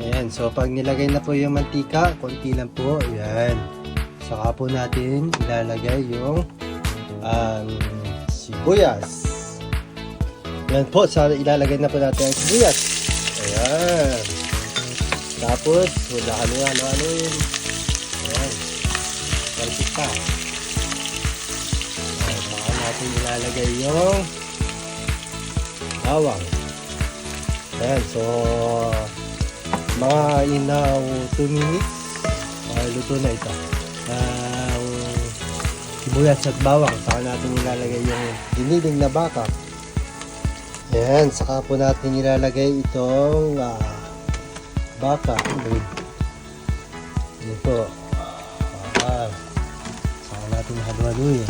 Ayan, so pag nilagay na po yung mantika, konti lang po, ayan. Saka po natin ilalagay yung sibuyas. Ayan po, ilalagay na po natin ang sibuyas. Ayan. Tapos, halo-halo-halo-haloin. Ayan. Kalpit pa. Ayan, saka natin ilalagay yung bawang. Ayan, so mga inaw 2 minutes luto na ito. Sibuyas at bawang, saka natin ilalagay yung giniling na baka. Ayan, saka po natin ilalagay itong baka. Ito baka, saka natin halo-haloyin.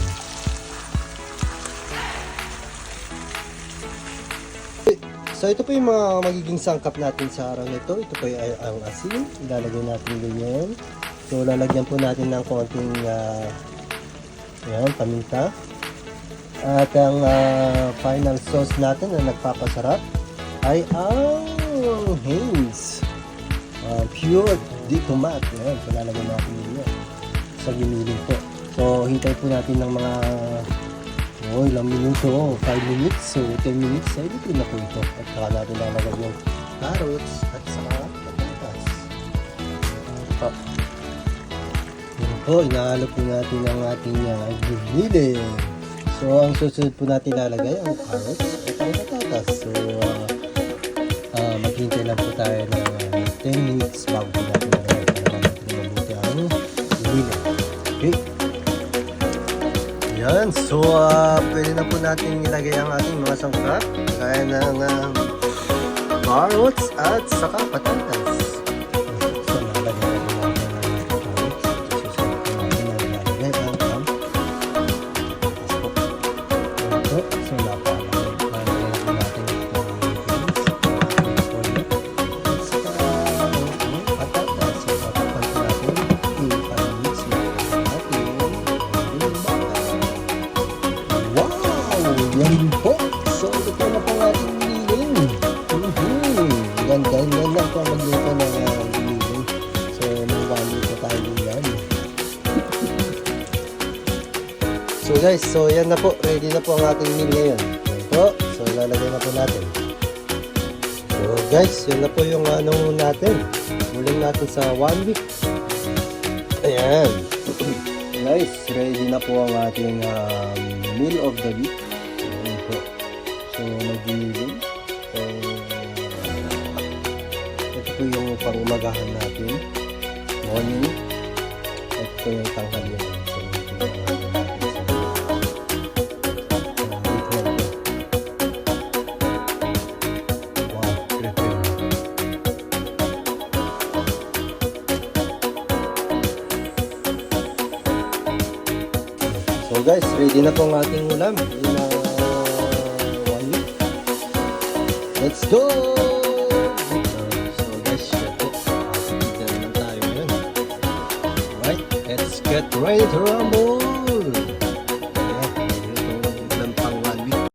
So ito po yung mga magiging sangkap natin sa araw na ito. Ito po yung ang asin. Ilalagay natin ganyan. So lalagyan po natin ng konting paminta. At ang final sauce natin na nagpapasarap ay ang Heinz pure de tomate. Ayan, so lalagyan natin yun sa giniling po. So hintay po natin ng mga ilang minuto, 5 minutes, so 10 minutes, ay luto na po ito. At saka natin lalagay yung carrots at saka patatas. Yan po, inahalo po natin ang ating giniling. So ang susunod po natin lalagay ang carrots at ang patatas. So maghintay lang po tayo ng 10 minutes bago po natin lalagay para natin mabuti ang giniling. Okay. Yan, so pwede na po natin ilagay ang ating mga sangkap gaya ng carrots at saka patatas. So lalagay na po natin ang carrots. Susunod po natin na ilalagay ang patatas. So lalagay po natin itong at saka patatas. So patapan po natin i-mix natin natin. Yan po. So, ito po na po ang ating giniling. Ganyan lang po ang magluto ng giniling. So, mabali po tayo yan. So guys, so yan na po. Ready na po ang ating meal ngayon. Yan po. So, lalagay na po natin. So guys, yan na po yung natin. Muling natin sa 1 week. Ayan. Guys, ready na po ang ating meal of the week. So, nag-giniling. So, ito po yung pang-umagahan natin. Morning. At ito yung tanghalian. So, ito yung natin sa wow, prepare. So guys, ready na po ang ating ulam. Let's go! So guys, na naman tayo ngayon. Alright, let's get ready to rumble!